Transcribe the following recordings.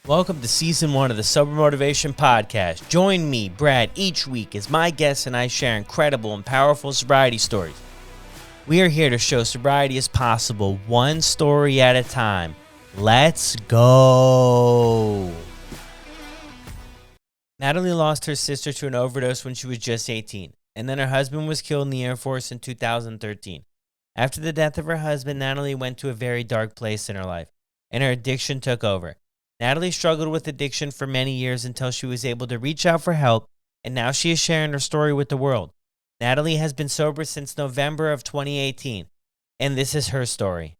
Welcome to Season 1 of the Sober Motivation Podcast. Join me, Brad, each week as my guests and I share incredible and powerful sobriety stories. We are here to show sobriety is possible, one story at a time. Let's go! Natalee lost her sister to an overdose when she was just 18, and then her husband was killed in the Air Force in 2013. After the death of her husband, Natalee went to a very dark place in her life, and her addiction took over. Natalee struggled with addiction for many years until she was able to reach out for help, and now she is sharing her story with the world. Natalee has been sober since November of 2018, and this is her story.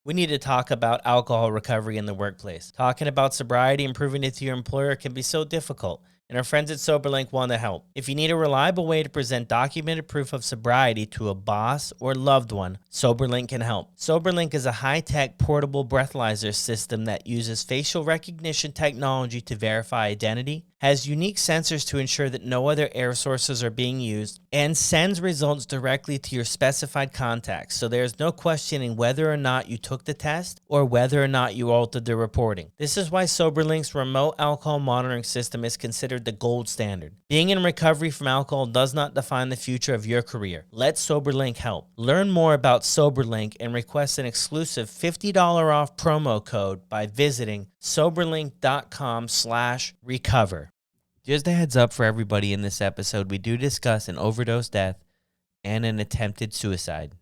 We need to talk about alcohol recovery in the workplace. Talking about sobriety and proving it to your employer can be so difficult, and our friends at SoberLink want to help. If you need a reliable way to present documented proof of sobriety to a boss or loved one, SoberLink can help. SoberLink is a high-tech portable breathalyzer system that uses facial recognition technology to verify identity, has unique sensors to ensure that no other air sources are being used, and sends results directly to your specified contacts, so there's no questioning whether or not you took the test or whether or not you altered the reporting. This is why SoberLink's remote alcohol monitoring system is considered the gold standard. Being in recovery from alcohol does not define the future of your career. Let SoberLink help. Learn more about SoberLink and request an exclusive $50 off promo code by visiting soberlink.com/recover. Just a heads up for everybody in this episode, we do discuss an overdose death and an attempted suicide.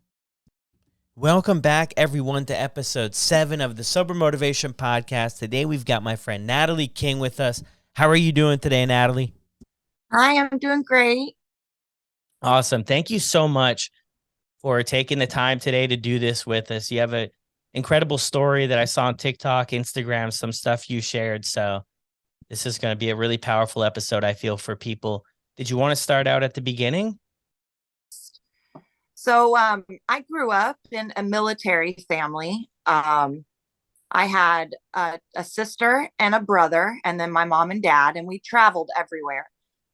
Welcome back, everyone, to episode 7 of the Sober Motivation Podcast. Today, we've got my friend Natalee King with us. How are you doing today, Natalee? Hi, I'm doing great. Awesome. Thank you so much for taking the time today to do this with us. You have an incredible story that I saw on TikTok, Instagram, some stuff you shared. So this is going to be a really powerful episode, I feel, for people. Did you want to start out at the beginning? So I grew up in a military family. I had a sister and a brother, and then my mom and dad, and we traveled everywhere.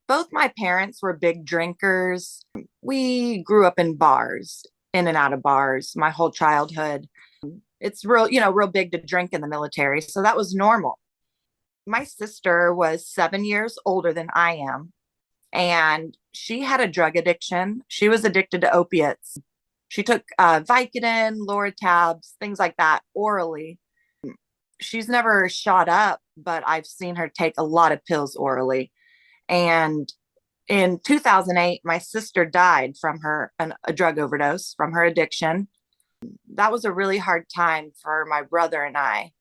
Both my parents were big drinkers. We grew up in bars, in and out of bars, my whole childhood. It's real big to drink in the military, so that was normal. My sister was 7 years older than I am, and she had a drug addiction. She was addicted to opiates. She took Vicodin, Loratabs, things like that orally. She's never shot up, but I've seen her take a lot of pills orally. And in 2008, my sister died from a drug overdose from her addiction. That was a really hard time for my brother and I.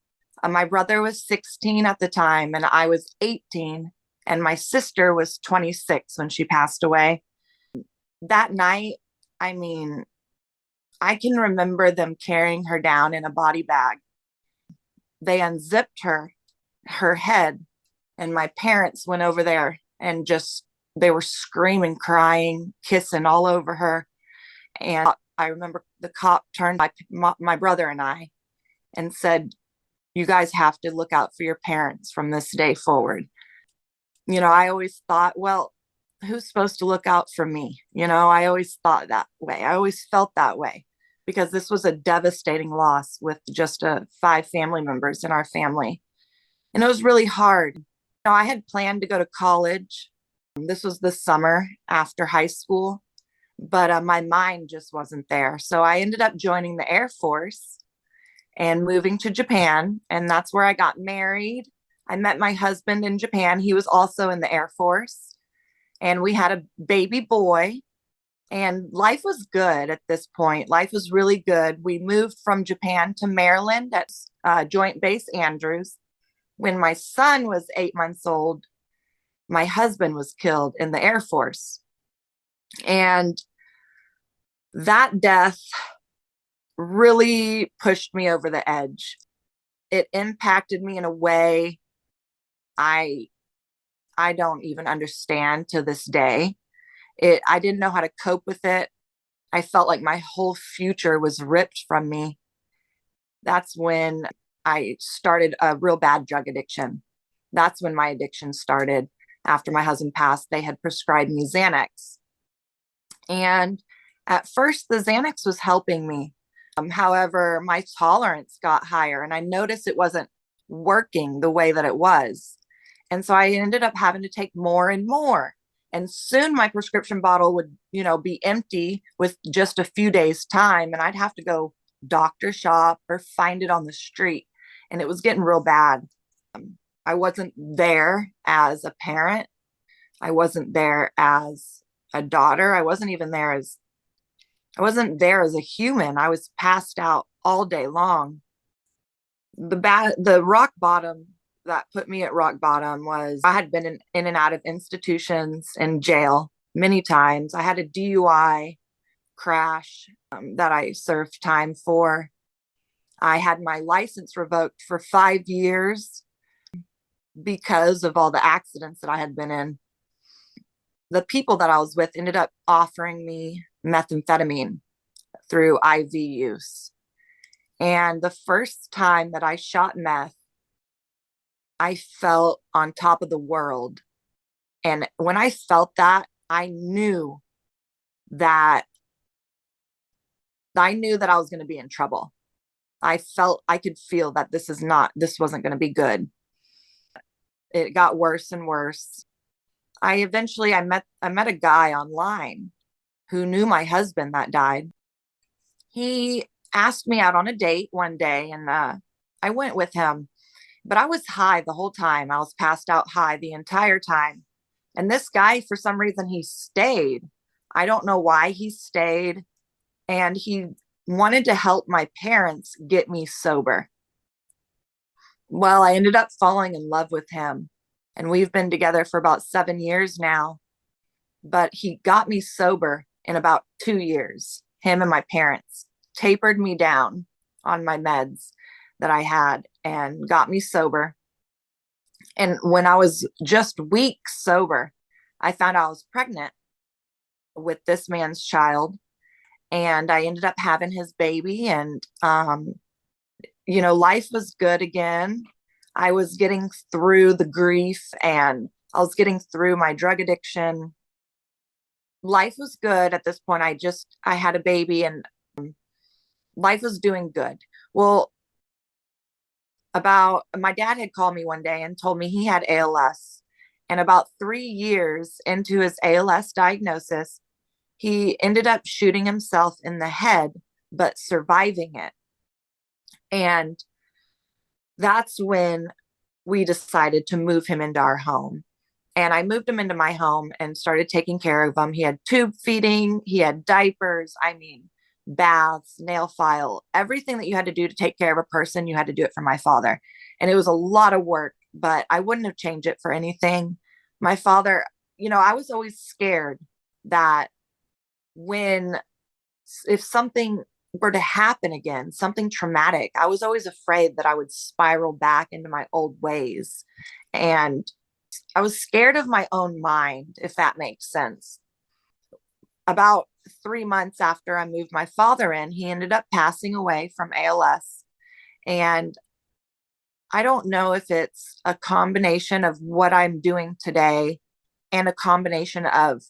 My brother was 16 at the time, and I was 18, and my sister was 26 when she passed away. That night, I mean, I can remember them carrying her down in a body bag. They unzipped her head, and my parents went over there and they were screaming, crying, kissing all over her. And I remember the cop turned my brother and I and said, "You guys have to look out for your parents from this day forward." I always thought, well, who's supposed to look out for me? I always thought that way. I always felt that way because this was a devastating loss with just 5 family members in our family. And it was really hard. I had planned to go to college. This was the summer after high school, but my mind just wasn't there. So I ended up joining the Air Force and moving to Japan. And that's where I got married. I met my husband in Japan. He was also in the Air Force. And we had a baby boy. And life was good at this point. Life was really good. We moved from Japan to Maryland at Joint Base Andrews. When my son was 8 months old, my husband was killed in the Air Force. And that death really pushed me over the edge. It impacted me in a way I don't even understand to this day. I didn't know how to cope with it. I felt like my whole future was ripped from me. That's when I started a real bad drug addiction. That's when my addiction started. After my husband passed, they had prescribed me Xanax. And at first, the Xanax was helping me. However, my tolerance got higher, and I noticed it wasn't working the way that it was. And so I ended up having to take more and more. And soon my prescription bottle would, be empty with just a few days' time. And I'd have to go doctor shop or find it on the street. And it was getting real bad. I wasn't there as a parent. I wasn't there as a daughter. I wasn't there as a human. I was passed out all day long. The rock bottom that put me at rock bottom was I had been in and out of institutions and jail many times. I had a DUI crash that I served time for. I had my license revoked for 5 years because of all the accidents that I had been in. The people that I was with ended up offering me methamphetamine through IV use. And the first time that I shot meth, I felt on top of the world. And when I felt that, I knew that I was going to be in trouble. I could feel that this wasn't going to be good. It got worse and worse. I met a guy online who knew my husband that died. He asked me out on a date one day, and I went with him, but I was high the whole time. I was passed out high the entire time. And this guy, for some reason, he stayed. I don't know why he stayed. And he wanted to help my parents get me sober. Well, I ended up falling in love with him. And we've been together for about 7 years now. But he got me sober in about 2 years. Him and my parents tapered me down on my meds that I had and got me sober. And when I was just weeks sober, I found out I was pregnant with this man's child. And I ended up having his baby. And, life was good again. I was getting through the grief and I was getting through my drug addiction. Life was good at this point. I had a baby and life was doing good. Well, my dad had called me one day and told me he had ALS. And about 3 years into his ALS diagnosis, he ended up shooting himself in the head, but surviving it. And that's when we decided to move him into our home. And I moved him into my home and started taking care of him. He had tube feeding, he had diapers, baths, nail file, everything that you had to do to take care of a person, you had to do it for my father. And it was a lot of work, but I wouldn't have changed it for anything. My father, I was always scared that if something were to happen again, something traumatic, I was always afraid that I would spiral back into my old ways. And I was scared of my own mind, if that makes sense. About 3 months after I moved my father in, he ended up passing away from ALS. And I don't know if it's a combination of what I'm doing today and a combination of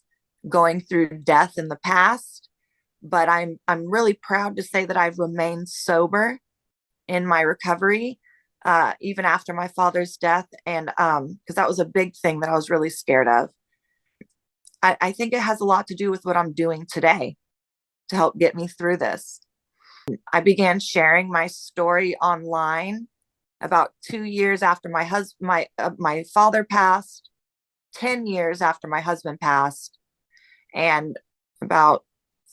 going through death in the past, but I'm really proud to say that I've remained sober in my recovery, even after my father's death, and because that was a big thing that I was really scared of. I think it has a lot to do with what I'm doing today to help get me through this. I began sharing my story online about 2 years after my father passed, 10 years after my husband passed, and about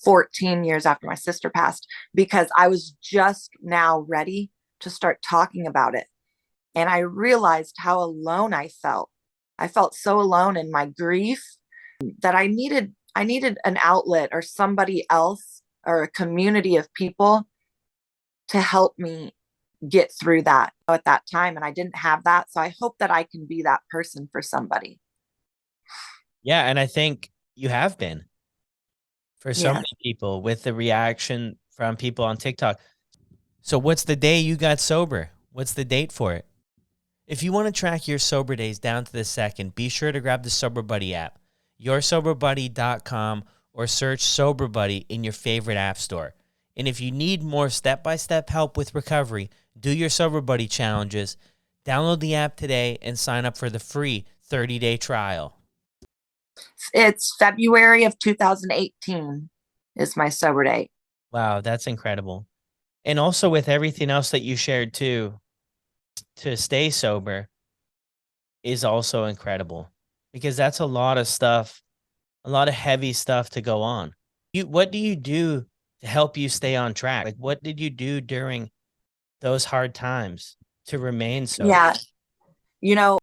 14 years after my sister passed, because I was just now ready to start talking about it. And I realized how alone I felt. I felt so alone in my grief that I needed an outlet or somebody else or a community of people to help me get through that at that time. And I didn't have that. So I hope that I can be that person for somebody. Yeah. And I think you have been for so Yeah. many people with the reaction from people on TikTok. So what's the day you got sober? What's the date for it? If you want to track your sober days down to the second, be sure to grab the Sober Buddy app, yoursoberbuddy.com, or search Sober Buddy in your favorite app store. And if you need more step-by-step help with recovery, do your Sober Buddy challenges, Download the app today and sign up for the free 30-day trial. It's February of 2018 is my sober date. Wow, that's incredible. And also with everything else that you shared too, to stay sober is also incredible, because that's a lot of stuff, a lot of heavy stuff to go on. What do you do to help you stay on track? Like, what did you do during those hard times to remain sober? Yeah. You know,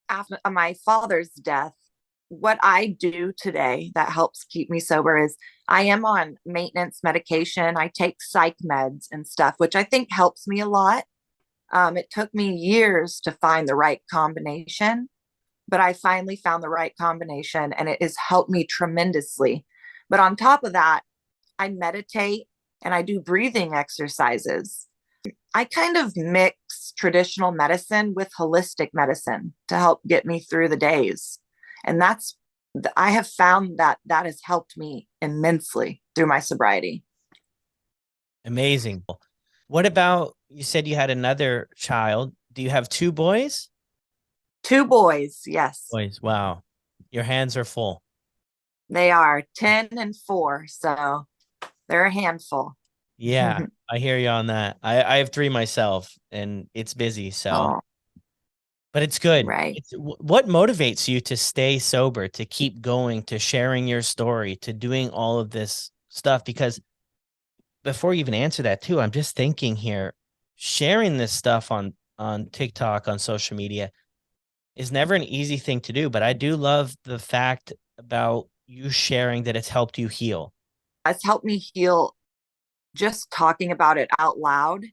after my father's death, what I do today that helps keep me sober is I am on maintenance medication. I take psych meds and stuff, which I think helps me a lot. It took me years to find the right combination, but I finally found the right combination and it has helped me tremendously. But on top of that, I meditate and I do breathing exercises. I kind of mix traditional medicine with holistic medicine to help get me through the days. And I have found that that has helped me immensely through my sobriety. Amazing. What about, you said you had another child. Do you have two boys? Two boys, yes, Boys. Wow. Your hands are full. they are 10 and 4. So they're a handful. Yeah, I hear you on that. I have three myself and it's busy. So, Oh, but it's good. right. What motivates you to stay sober, to keep going, to sharing your story, to doing all of this stuff? Because before you even answer that too, I'm just thinking here, sharing this stuff on TikTok, on social media is never an easy thing to do, but I do love the fact about you sharing that it's helped you heal. It's helped me heal. Just talking about it out loud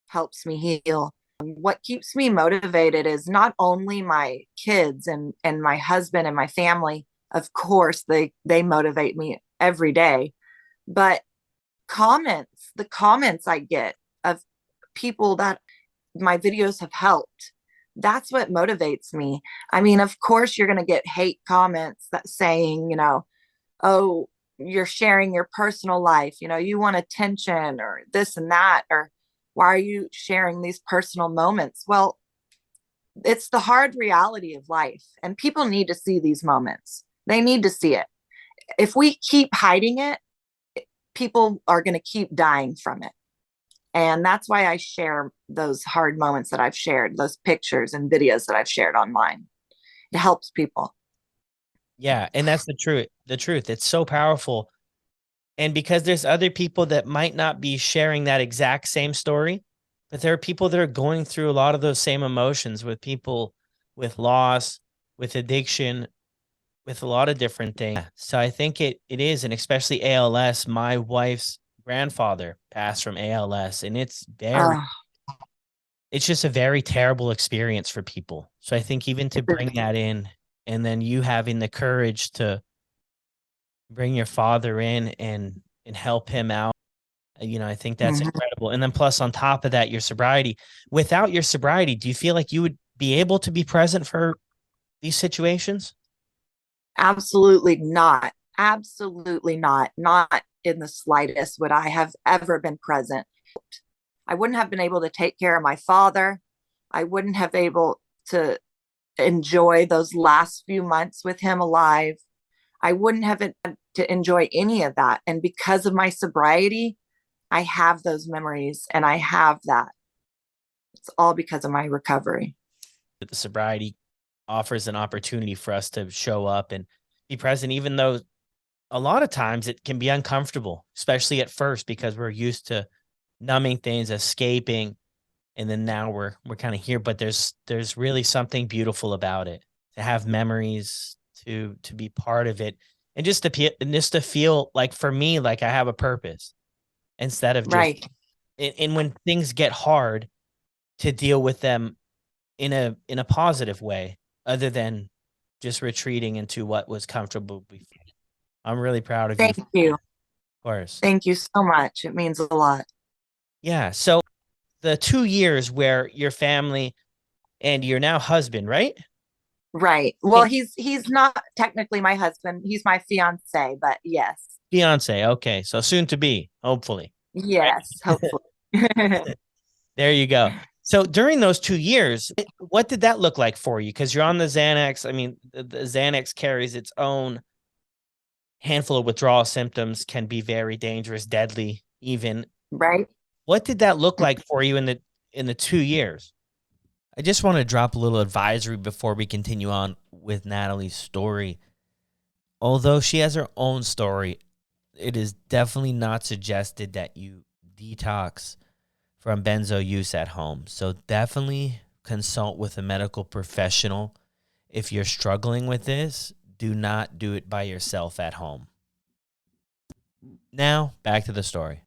helps me heal. What keeps me motivated is not only my kids and my husband and my family. Of course, they motivate me every day, but the comments I get of people that my videos have helped. That's what motivates me. I mean, of course, you're going to get hate comments that saying, oh, you're sharing your personal life, you want attention or this and that, or why are you sharing these personal moments? Well, it's the hard reality of life, and people need to see these moments. They need to see it. If we keep hiding it, people are going to keep dying from it. And that's why I share those hard moments that I've shared, those pictures and videos that I've shared online. It helps people. Yeah, and that's the truth. The truth. It's so powerful. And because there's other people that might not be sharing that exact same story, but there are people that are going through a lot of those same emotions, with people with loss, with addiction, with a lot of different things. So I think it is, and especially ALS. My wife's grandfather passed from ALS, and Oh, it's just a very terrible experience for people. So I think even to bring that in, and then you having the courage to bring your father in and help him out, I think that's mhm. incredible. And then plus on top of that, your sobriety. Without your sobriety, do you feel like you would be able to be present for these situations? Absolutely not. Absolutely not. Not in the slightest would I have ever been present. I wouldn't have been able to take care of my father. I wouldn't have been able to enjoy those last few months with him alive. I wouldn't have had to enjoy any of that. And because of my sobriety, I have those memories and I have that. It's all because of my recovery. That the sobriety offers an opportunity for us to show up and be present, even though a lot of times it can be uncomfortable, especially at first, because we're used to numbing things, escaping, and then now we're kind of here. But there's really something beautiful about it, to have memories, to be part of it, and just to feel like, for me, like I have a purpose, instead of just, Right. and when things get hard, to deal with them in a positive way, other than just retreating into what was comfortable before. I'm really proud of you Thank for that, you. of course. Thank you so much. It means a lot. Yeah. So the 2 years where your family and your now husband, right? Right. Well, Can, he's not technically my husband. He's my fiance, but yes. fiance. Okay. So soon to be, hopefully. Yes, Right? hopefully. There you go. So during those 2 years, what did that look like for you? Because you're on the Xanax. I mean, the Xanax carries its own handful of withdrawal symptoms, can be very dangerous, deadly, even. Right. What did that look like for you in the 2 years? I just want to drop a little advisory before we continue on with Natalee's story. Although she has her own story, it is definitely not suggested that you detox from benzo use at home. So definitely consult with a medical professional. If you're struggling with this, do not do it by yourself at home. Now, back to the story.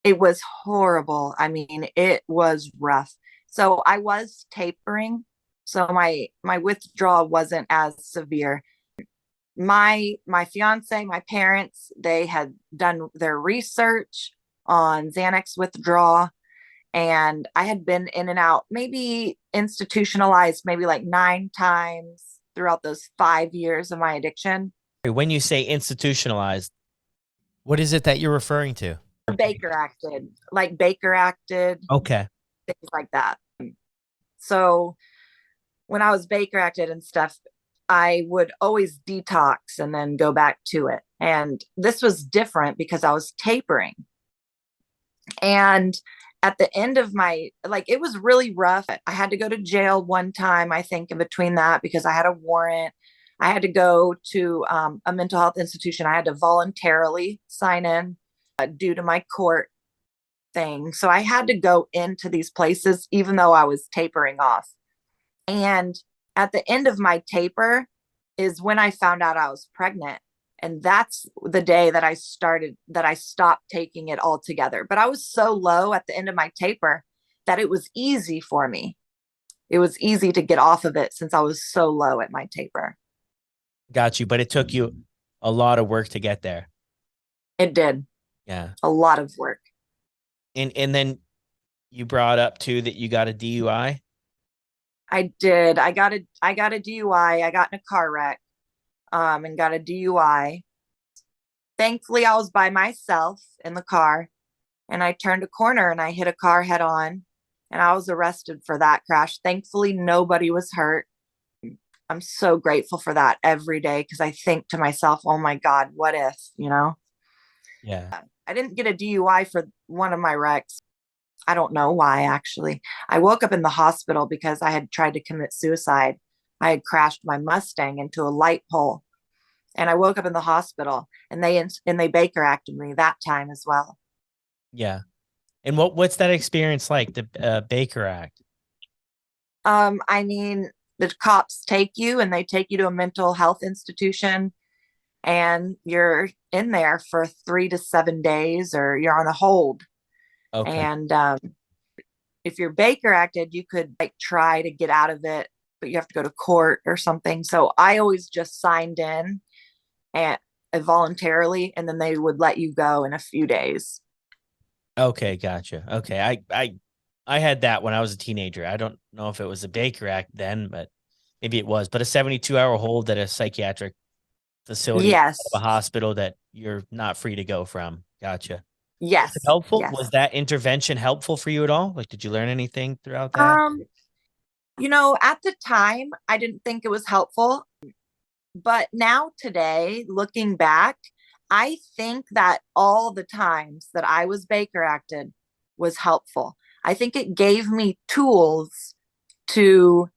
It was horrible. I mean, it was rough. So I was tapering. So my withdrawal wasn't as severe. My fiance, my parents, they had done their research on Xanax withdrawal, and I had been in and out, maybe institutionalized maybe like 9 times throughout those 5 years of my addiction. When you say institutionalized, what is it that you're referring to? Baker acted, like Baker acted, Okay. things like that. So when I was Baker acted and stuff, I would always detox and then go back to it. And this was different because I was tapering. And at the end of my, like, it was really rough. I had to go to jail one time, I think, in between that because I had a warrant. I had to go to a mental health institution. I had to voluntarily sign in due to my court thing. So I had to go into these places, even though I was tapering off. And at the end of my taper is when I found out I was pregnant. And that's the day that I stopped taking it altogether. But I was so low at the end of my taper that it was easy for me. It was easy to get off of it since I was so low at my taper. Got you. But it took you a lot of work to get there. It did Yeah. a lot of work. And then you brought up too that you got a DUI. I did. I got a DUI. I got in a car wreck and got a DUI. Thankfully, I was by myself in the car and I turned a corner and I hit a car head on and I was arrested for that crash. Thankfully, nobody was hurt. I'm so grateful for that every day because I think to myself, oh my God, what if, you know? Yeah. I didn't get a DUI for one of my wrecks. I don't know why, actually. I woke up in the hospital because I had tried to commit suicide. I had crashed my Mustang into a light pole and I woke up in the hospital and they Baker acted me that time as well. Yeah. And what's that experience like, the Baker Act? I mean, the cops take you and they take you to a mental health institution and you're in there for 3 to 7 days or you're on a hold. Okay. And if you're Baker acted, you could like try to get out of it, but you have to go to court or something. So I always just signed in and voluntarily, and then they would let you go in a few days. Okay, gotcha. Okay. I had that when I was a teenager. I don't know if it was a Baker Act then, but maybe it was. But a 72-hour hold at a psychiatric facility of a Yes, hospital that you're not free to go from. Gotcha. Was it yes, helpful? yes. Was that intervention helpful for you at all? Like, did you learn anything throughout that? Um, at the time, I didn't think it was helpful, but now today, looking back, I think that all the times that I was Baker acted was helpful. I think it gave me tools to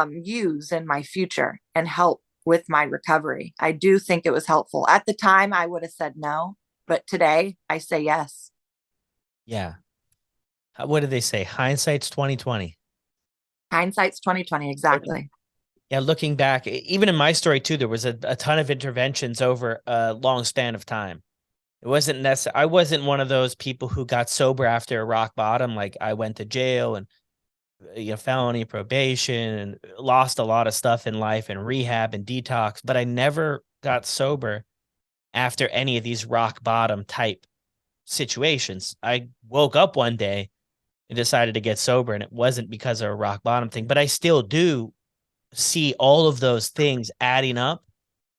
use in my future and help with my recovery. I do think it was helpful. At the time, I would have said no, but today I say yes. Yeah. What did they say? Hindsight's 2020. Hindsight's 2020, exactly. Yeah, looking back, even in my story too, there was a ton of interventions over a long span of time. It wasn't necessary. I wasn't one of those people who got sober after a rock bottom. Like, I went to jail and felony probation and lost a lot of stuff in life and rehab and detox, but I never got sober after any of these rock bottom type situations. I woke up one day and decided to get sober, and it wasn't because of a rock bottom thing, but I still do see all of those things adding up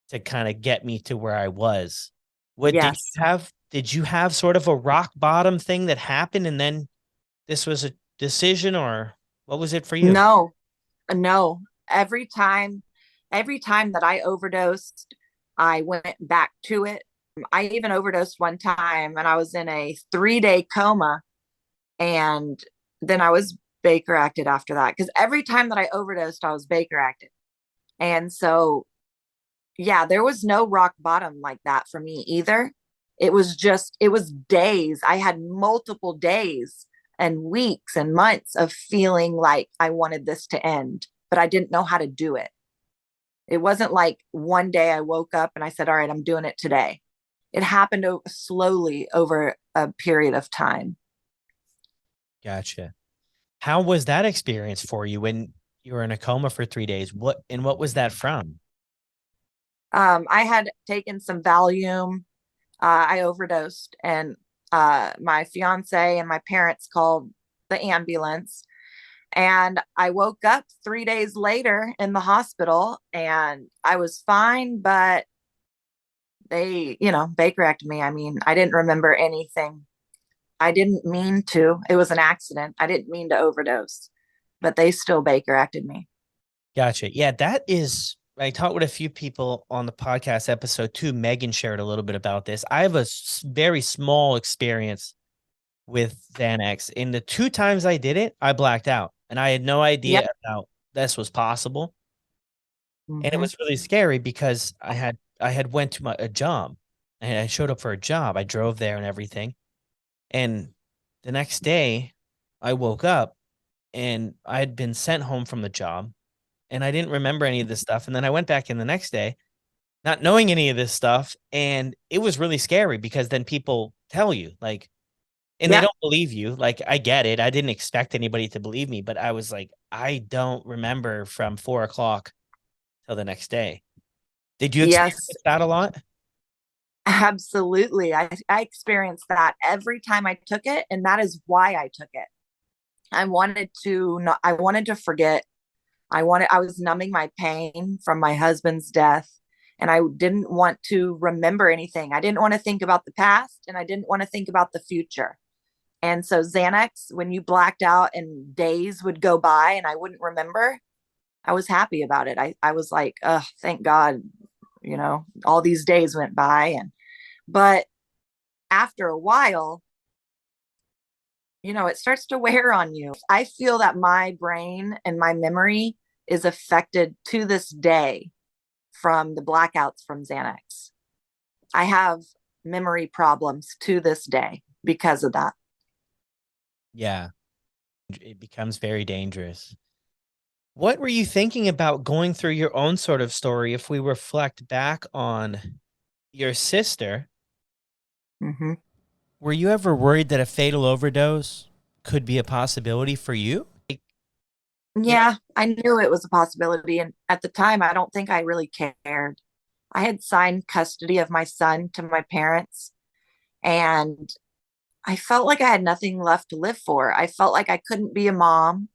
to kind of get me to where I was. What did you Yes. have? Did you have sort of a rock bottom thing that happened and then this was decision, or what was it for you? No, no. Every time that I overdosed, I went back to it. I even overdosed one time and I was in a 3-day coma, and then I was Baker acted after that. Because every time that I overdosed, I was Baker acted. And so, yeah, there was no rock bottom like that for me either. It was days. I had multiple days and weeks and months of feeling like I wanted this to end, but I didn't know how to do it. It wasn't like one day I woke up and I said, all right, I'm doing it today. It happened slowly over a period of time. Gotcha. How was that experience for you when you were in a coma for 3 days? What was that from? I had taken some Valium. I overdosed, and my fiance and my parents called the ambulance. And I woke up 3 days later in the hospital and I was fine, but Baker acted me. I mean, I didn't remember anything. I didn't mean to. It was an accident. I didn't mean to overdose, but they still Baker acted me. Gotcha. Yeah, that is. I talked with a few people on the podcast episode too. Megan shared a little bit about this. I have a very small experience with Xanax. In the two times I did it, I blacked out, and I had no Yep. idea about this was possible. And it Mm-hmm. was really scary because I had went to a job, and I showed up for a job. I drove there and everything, and the next day, I woke up and I had been sent home from the job, and I didn't remember any of this stuff. And then I went back in the next day, not knowing any of this stuff, and it was really scary because then people tell you like, and they Yep. don't believe you. Like, I get it. I didn't expect anybody to believe me, but I was like, I don't remember from 4 o'clock till the next day. Did you experience Yes, that a lot? absolutely. I experienced that every time I took it, and that is why I took it. I wanted to forget. I was numbing my pain from my husband's death, and I didn't want to remember anything. I didn't want to think about the past, and I didn't want to think about the future. And so Xanax, when you blacked out and days would go by and I wouldn't remember, I was happy about it. I was like, oh, thank God, all these days went by. But after a while, it starts to wear on you. I feel that my brain and my memory is affected to this day from the blackouts from Xanax. I have memory problems to this day because of that. Yeah, it becomes very dangerous. What were you thinking about going through your own sort of story if we reflect back on your sister? Mm-hmm. Were you ever worried that a fatal overdose could be a possibility for you? You know, Yeah, I knew it was a possibility. And at the time, I don't think I really cared. I had signed custody of my son to my parents, and I felt like I had nothing left to live for. I felt like I couldn't be a mom.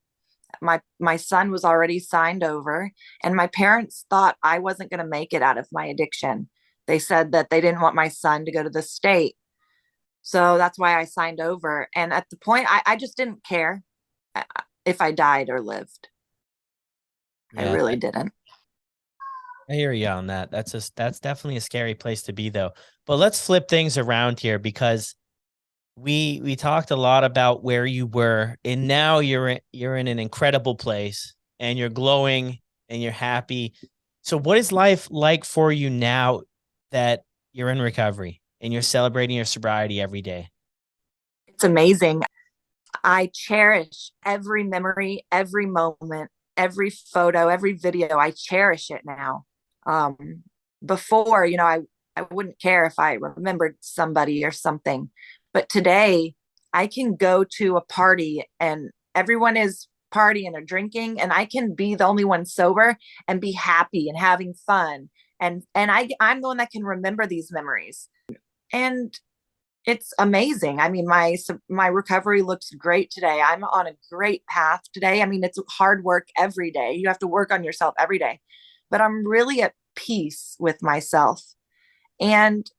My son was already signed over, and my parents thought I wasn't going to make it out of my addiction. They said that they didn't want my son to go to the state. So that's why I signed over. And at the point, I just didn't care if I died or lived. I yeah, really didn't. I hear you on that. That's definitely a scary place to be though. But let's flip things around here because we talked a lot about where you were, and now you're in an incredible place, and you're glowing and you're happy. So what is life like for you now that you're in recovery and you're celebrating your sobriety every day? It's amazing. I cherish every memory, every moment, every photo, every video. I cherish it now. Um, Before, I wouldn't care if I remembered somebody or something. But today, I can go to a party and everyone is partying or drinking, and I can be the only one sober and be happy and having fun. I'm the one that can remember these memories. And it's amazing. I mean, my recovery looks great today. I'm on a great path today. I mean, it's hard work every day. You have to work on yourself every day. But I'm really at peace with myself. And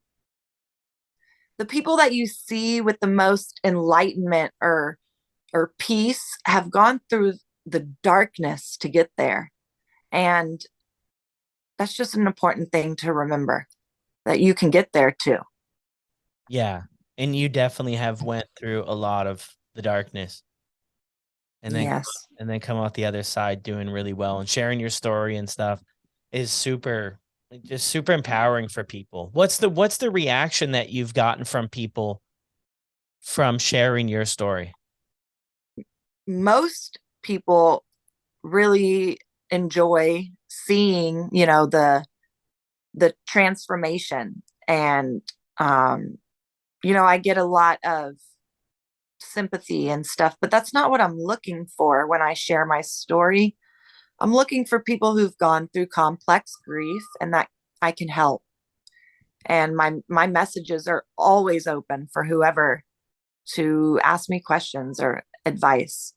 the people that you see with the most enlightenment or or peace have gone through the darkness to get there. And that's just an important thing to remember, that you can get there too. Yeah. And you definitely have went through a lot of the darkness and then Yes. come out the other side doing really well, and sharing your story and stuff is just super empowering for people. What's the reaction that you've gotten from people from sharing your story? Most people really enjoy seeing, the transformation. And I get a lot of sympathy and stuff, but that's not what I'm looking for when I share my story. I'm looking for people who've gone through complex grief and that I can help. And my messages are always open for whoever to ask me questions or advice.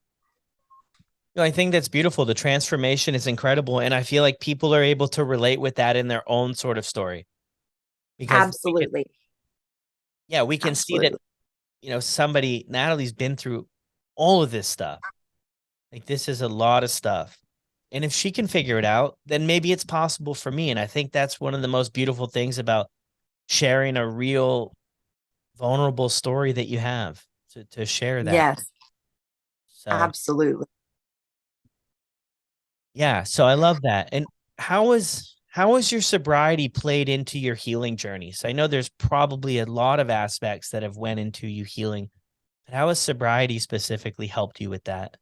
No, I think that's beautiful. The transformation is incredible, and I feel like people are able to relate with that in their own sort of story, because Absolutely. we can see that, Absolutely. somebody, Natalee's been through all of this stuff. Like, this is a lot of stuff. And if she can figure it out, then maybe it's possible for me. And I think that's one of the most beautiful things about sharing a real vulnerable story that you have to share that. Yes, So, absolutely. yeah, so I love that. And how was your sobriety played into your healing journeys? I know there's probably a lot of aspects that have went into you healing, but how has sobriety specifically helped you with that?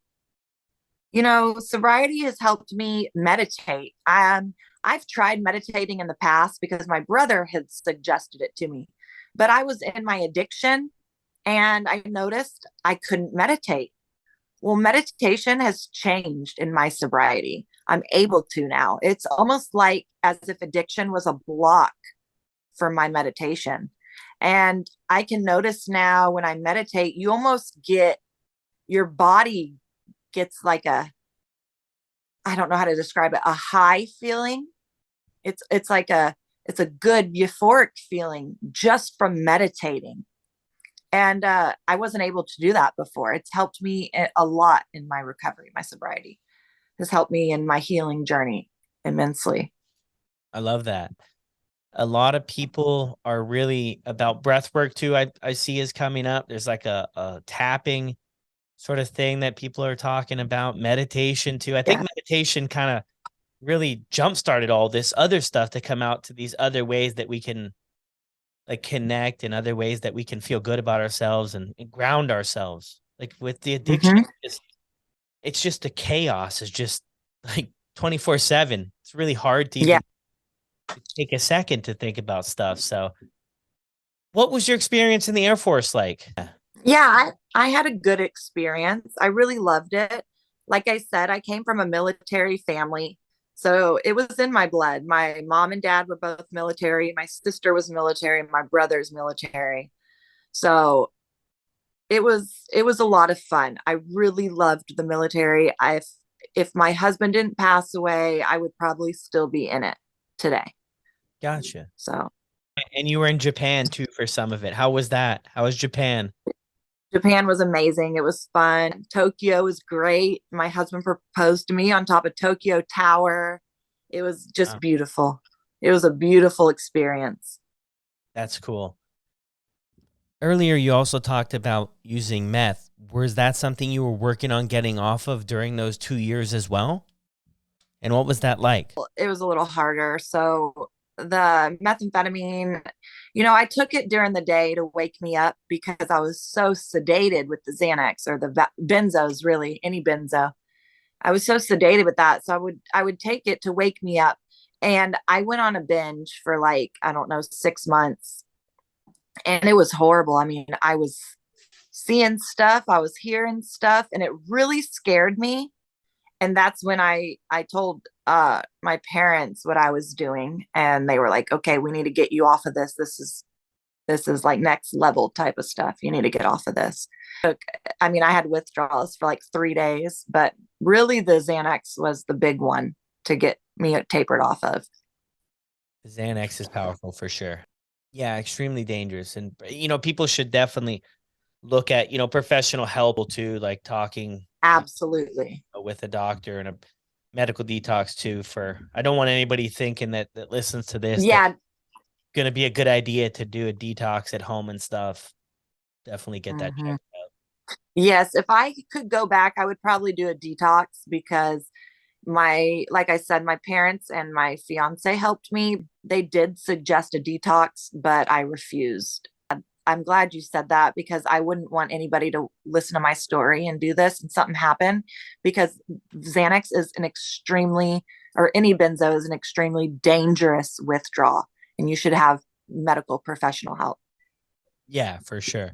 Sobriety has helped me meditate. I've tried meditating in the past because my brother had suggested it to me, but I was in my addiction and I noticed I couldn't meditate. Well, meditation has changed in my sobriety. I'm able to now. It's almost like as if addiction was a block for my meditation. And I can notice now when I meditate, you almost get your body gets like I don't know how to describe it, a high feeling. It's a good euphoric feeling just from meditating. And I wasn't able to do that before. It's helped me a lot in my recovery. My sobriety has helped me in my healing journey immensely. I love that. A lot of people are really about breath work too. I see is coming up. There's like a tapping sort of thing that people are talking about. Meditation too. I think Yeah. meditation kind of really jump started all this other stuff to come out to these other ways that we can like connect, and other ways that we can feel good about ourselves and ground ourselves. Like with the addiction, Mm-hmm. it's just a chaos. It's just like 24/7. It's really hard to Yeah. even take a second to think about stuff. So, what was your experience in the Air Force like? Yeah. I had a good experience. I really loved it. Like I said, I came from a military family. So it was in my blood. My mom and dad were both military. My sister was military. My brother's military. So it was a lot of fun. I really loved the military. If my husband didn't pass away, I would probably still be in it today. Gotcha. So And you were in Japan too for some of it. How was that? How was Japan? Japan was amazing. It was fun. Tokyo was great. My husband proposed to me on top of Tokyo Tower. It was just Wow, beautiful. It was a beautiful experience. that's cool. Earlier, you also talked about using meth. Was that something you were working on getting off of during those 2 years as well? And what was that like? It was a little harder. So the methamphetamine, I took it during the day to wake me up because I was so sedated with the Xanax or the benzos, really, any benzo. I was so sedated with that. So I would take it to wake me up. And I went on a binge for like, I don't know, 6 months. And it was horrible. I mean, I was seeing stuff, I was hearing stuff, and it really scared me. And that's when I told my parents what I was doing, and they were like, "Okay, we need to get you off of this. This is like next level type of stuff. You need to get off of this." I mean, I had withdrawals for like 3 days, but really the Xanax was the big one to get me tapered off of. Xanax is powerful for sure. Yeah, extremely dangerous. And, people should definitely look at, professional help too, like talking Absolutely. with a doctor and a medical detox too. I don't want anybody thinking that listens to this that Yeah. going to be a good idea to do a detox at home and stuff. Definitely get that Hmm. checked out. Yes, if I could go back, I would probably do a detox because like I said, my parents and my fiance helped me. They did suggest a detox, but I refused. I'm glad you said that because I wouldn't want anybody to listen to my story and do this and something happen, because Xanax is an extremely, or any benzo is an extremely dangerous withdrawal, and you should have medical professional help. Yeah, for sure.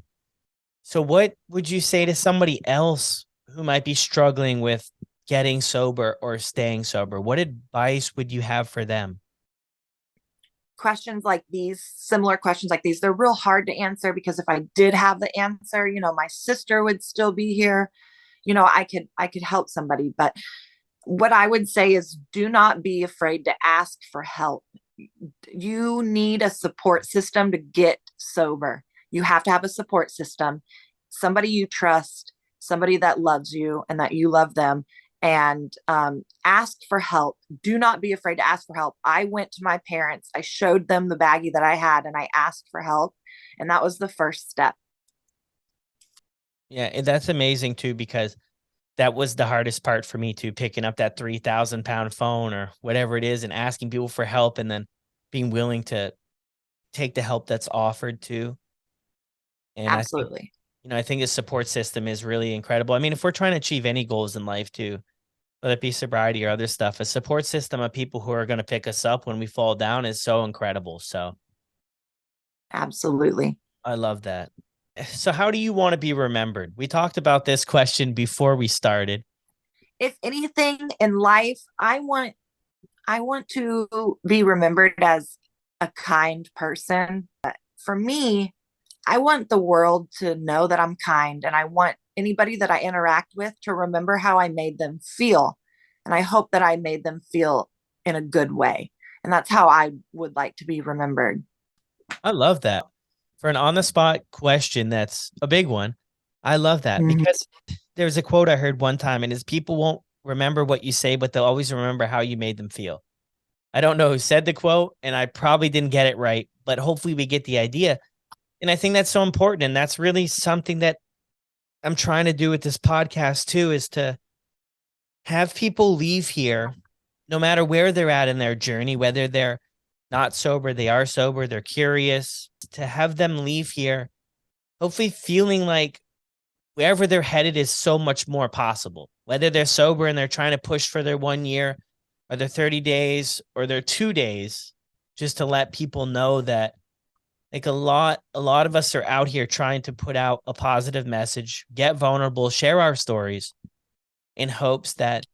So what would you say to somebody else who might be struggling with getting sober or staying sober? What advice would you have for them? Questions like these, similar questions like these, they're real hard to answer because if I did have the answer, my sister would still be here. I could help somebody, but what I would say is do not be afraid to ask for help. You need a support system to get sober. You have to have a support system, somebody you trust, somebody that loves you and that you love them. And ask for help. Do not be afraid to ask for help. I went to my parents, I showed them the baggie that I had, and I asked for help. And that was the first step. Yeah, and that's amazing too, because that was the hardest part for me too, picking up that 3,000 pound phone or whatever it is and asking people for help and then being willing to take the help that's offered too. And I think, Absolutely. I think the support system is really incredible. I mean, if we're trying to achieve any goals in life too, whether it be sobriety or other stuff, a support system of people who are going to pick us up when we fall down is so incredible. So Absolutely. I love that. So how do you want to be remembered? We talked about this question before we started. If anything in life, I want to be remembered as a kind person. For me, I want the world to know that I'm kind, and I want anybody that I interact with to remember how I made them feel. And I hope that I made them feel in a good way. And that's how I would like to be remembered. I love that. For an on the spot question, that's a big one. I love that Mhm. because there's a quote I heard one time, and is people won't remember what you say, but they'll always remember how you made them feel. I don't know who said the quote, and I probably didn't get it right, but hopefully we get the idea. And I think that's so important. And that's really something that I'm trying to do with this podcast too, is to have people leave here, no matter where they're at in their journey, whether they're not sober, they are sober, they're curious, to have them leave here, hopefully feeling like wherever they're headed is so much more possible. Whether they're sober and they're trying to push for their 1 year or their 30 days or their 2 days, just to let people know that like a lot of us are out here trying to put out a positive message, get vulnerable, share our stories in hopes that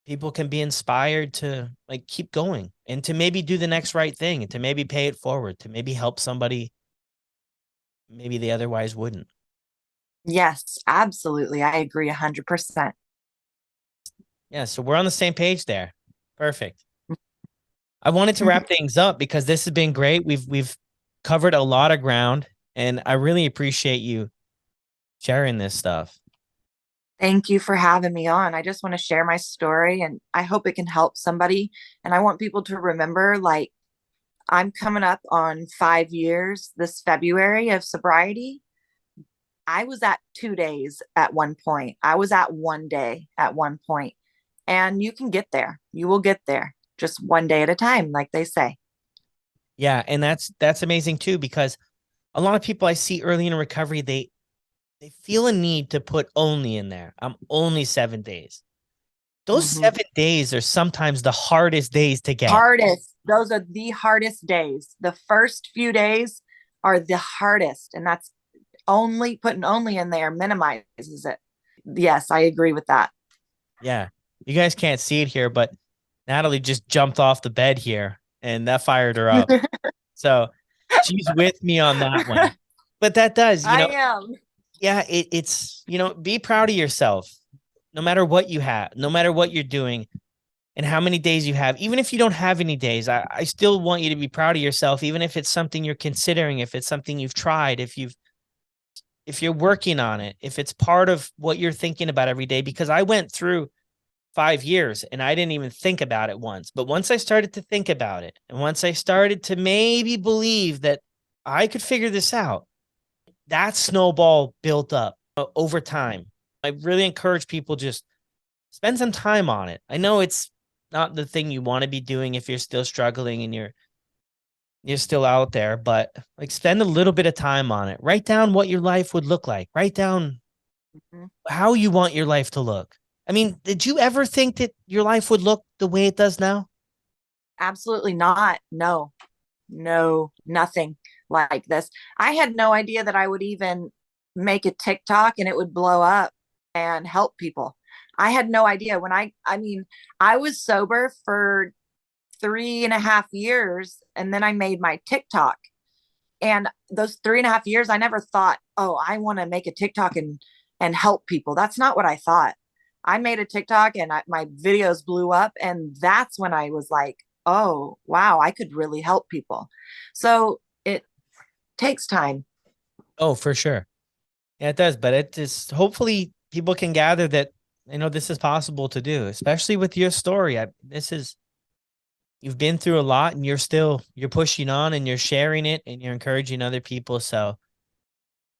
people can be inspired to like keep going and to maybe do the next right thing and to maybe pay it forward, to maybe help somebody maybe they otherwise wouldn't. Yes, absolutely. I agree 100%. Yeah, so we're on the same page there. Perfect. I wanted to wrap things up because this has been great. We've covered a lot of ground and I really appreciate you sharing this stuff. Thank you for having me on. I just want to share my story and I hope it can help somebody. And I want people to remember, like, I'm coming up on 5 years this February of sobriety. I was at 2 days at one point. I was at one day at one point. And you can get there. You will get there just one day at a time, like they say. Yeah, and that's amazing too because a lot of people I see early in recovery they feel a need to put only in there. I'm only 7 days. Those Hmm. 7 days are sometimes the hardest days to get. Hardest. Those are the hardest days. The first few days are the hardest. And that's only putting only in there minimizes it. Yes, I agree with that. Yeah. You guys can't see it here, but Natalee just jumped off the bed here and that fired her up. So she's with me on that one. But that does, I am. yeah, it's, be proud of yourself no matter what you have, no matter what you're doing and how many days you have. Even if you don't have any days, I still want you to be proud of yourself, even if it's something you're considering, if it's something you've tried, if you've if you're working on it, if it's part of what you're thinking about every day, because I went through 5 years and I didn't even think about it once. But once I started to think about it, and once I started to maybe believe that I could figure this out, that snowball built up over time. I really encourage people, just spend some time on it. I know it's not the thing you want to be doing if you're still struggling and you're still out there, but like, spend a little bit of time on it. Write down what your life would look like. Write down Mhm. how you want your life to look. I mean, did you ever think that your life would look the way it does now? Absolutely not. No, no, nothing like this. I had no idea that I would even make a TikTok and it would blow up and help people. I had no idea when I mean, I was sober for 3.5 years and then I made my TikTok. And those 3.5 years, I never thought, oh, I want to make a TikTok and help people. That's not what I thought. I made a TikTok and my videos blew up. And that's when I was like, oh, wow, I could really help people. So it takes time. Oh, for sure. Yeah, it does. But it just, hopefully people can gather that, this is possible to do, especially with your story. You've been through a lot, and you're pushing on, and you're sharing it, and you're encouraging other people. So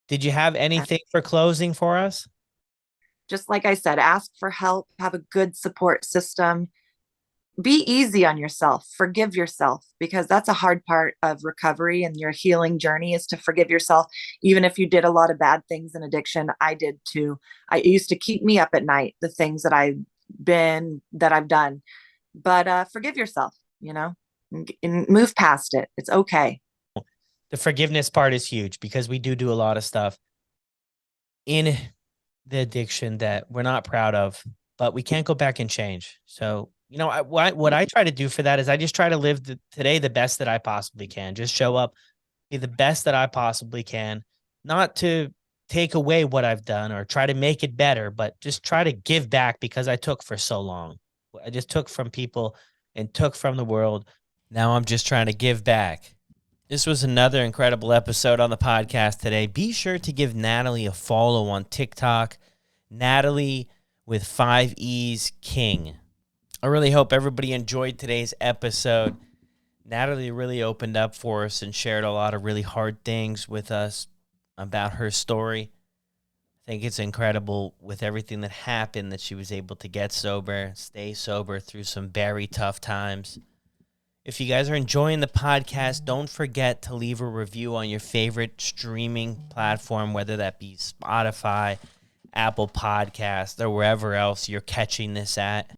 did you have anything for closing for us? Just like I said, ask for help, have a good support system, be easy on yourself, forgive yourself, because that's a hard part of recovery and your healing journey is to forgive yourself. Even if you did a lot of bad things in addiction, I did too. It used to keep me up at night, the things that I've done. But forgive yourself, and move past it. It's okay. The forgiveness part is huge, because we do a lot of stuff in the addiction that we're not proud of, but we can't go back and change. So, what I try to do for that is I just try to live today the best that I possibly can. Just show up, be the best that I possibly can, not to take away what I've done or try to make it better, but just try to give back, because I took for so long. I just took from people and took from the world. Now I'm just trying to give back. This was another incredible episode on the podcast today. Be sure to give Natalee a follow on TikTok, Natalee with 5 E's King. I really hope everybody enjoyed today's episode. Natalee really opened up for us and shared a lot of really hard things with us about her story. I think it's incredible, with everything that happened, that she was able to get sober, stay sober through some very tough times. If you guys are enjoying the podcast, don't forget to leave a review on your favorite streaming platform, whether that be Spotify, Apple Podcasts, or wherever else you're catching this at.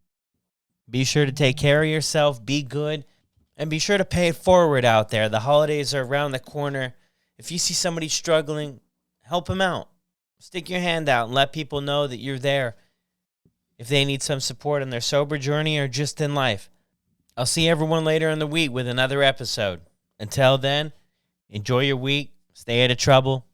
Be sure to take care of yourself, be good, and be sure to pay it forward out there. The holidays are around the corner. If you see somebody struggling, help them out. Stick your hand out and let people know that you're there if they need some support on their sober journey or just in life. I'll see everyone later in the week with another episode. Until then, enjoy your week, stay out of trouble,